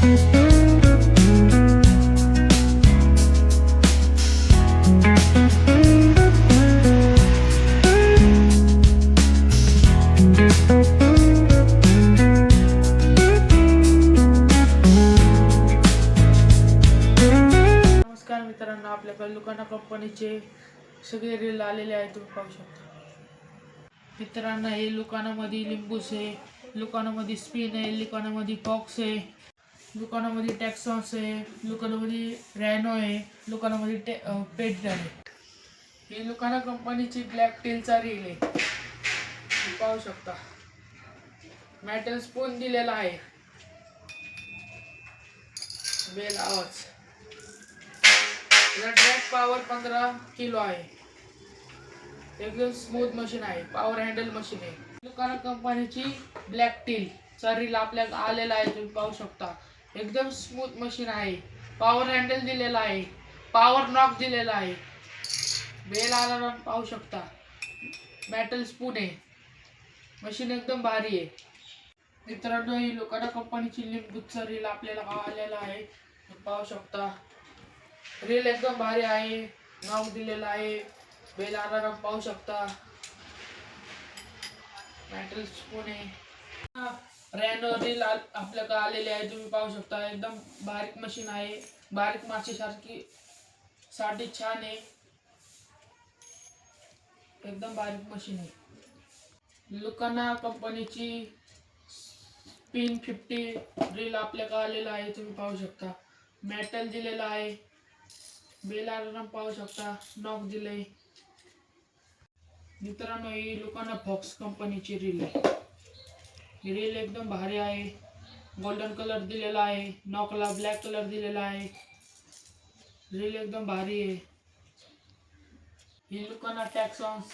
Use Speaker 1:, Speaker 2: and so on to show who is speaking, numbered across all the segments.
Speaker 1: नमस्कार मित्रांनो, आपल्याकडे लुकाना कंपनीचे सगळे रील आलेले आहेत, तुम्ही पाहू शकता. मित्रांनो, हे लुकानामध्ये लिंबूस आहे, लुकानामध्ये स्पिन आहे, लुकानामध्ये फॉक्स आहे, लुकानामध्ये टॅक्सॉन्स आहे, लुकानामध्ये रॅनो आहे, लुकानामध्ये पेट आहे. ही लुकाना कंपनीची ब्लॅक टेलचा रील आहे, तुम्ही पाहू शकता. मेटल स्पून दिलेला आहे, बेल आवाज. ड्रॅग पॉवर 15 किलो आहे. एकदम स्मूथ मशीन आहे, पॉवर हँडल मशीन आहे. लुकाना कंपनीची ब्लॅक टील चा रील आपल्याला आलेला आहे, तुम्ही पाहू शकता. एकदम स्मूथ मशीन आहे, पॉवर हँडल दिलेला आहे, पॉवर नॉक दिलेला आहे, बेल अलार्म पाहू शकता. मेटल स्पून आहे, मशीन एकदम भारी आहे. मित्रांनो, ही लुकाना कंपनीची लिंबूचा रील आपल्याला आलेला आहे, तुम्ही पाहू शकता. रील एकदम भारी आहे, नाव दिलेला आहे, बेल अलार्म पाहू शकता. मेटल स्पून आहे. रॅनो रील आपल्याकडे आलेले आहे, तुम्ही पाहू शकता. एकदम बारीक मशीन आहे, बारीक माशीसारखी साठी छान आहे, एकदम बारीक मशीन आहे. लुकाना कंपनीची स्पिन 50 रील आपल्याकडे आलेला आहे, तुम्ही पाहू शकता. मेटल दिलेला आहे, बेल अलार्म पाहू शकता, नॉक दिले. मित्रांनो, ही लुकाना फॉक्स कंपनीची रील आहे. ही रील एकदम भारी आहे, गोल्डन कलर दिलेला आहे, नॉकला ब्लॅक कलर दिलेला आहे. रील एकदम भारी आहे. ही लुकाना टॅक्सॉन्स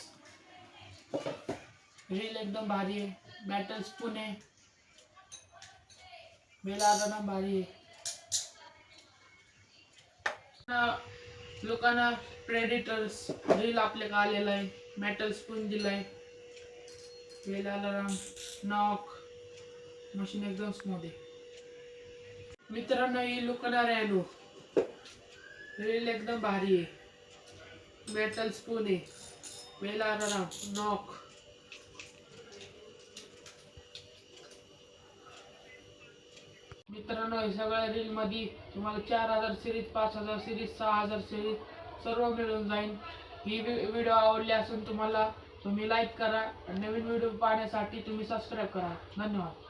Speaker 1: रील एकदम भारी आहे, मेटल स्पून आहे, बेल अलार्म भारी आहे. लुकाना प्रेडिटर्स रील आपल्याकडे आलेला आहे, मेटल स्पून दिलाय, बेल अलार्म, नॉक, मशीन एकदम स्मूथ आहे. मित्रांनो, ही लुकाना रॅनो रील एकदम भारी आहे, मेटल स्पून आहे, बेल अलार्म, नॉक. मित्रांनो, हे सगळ्या रील मध्ये तुम्हाला 4000 सिरीज, 5000 सिरीज, 6000 सिरीज सर्व मिळून जाईल. ही व्हिडिओ आवडली असून तुम्हाला, तुम्ही लाईक करा. नवीन व्हिडिओ पाहण्यासाठी तुम्ही सबस्क्राईब करा. धन्यवाद.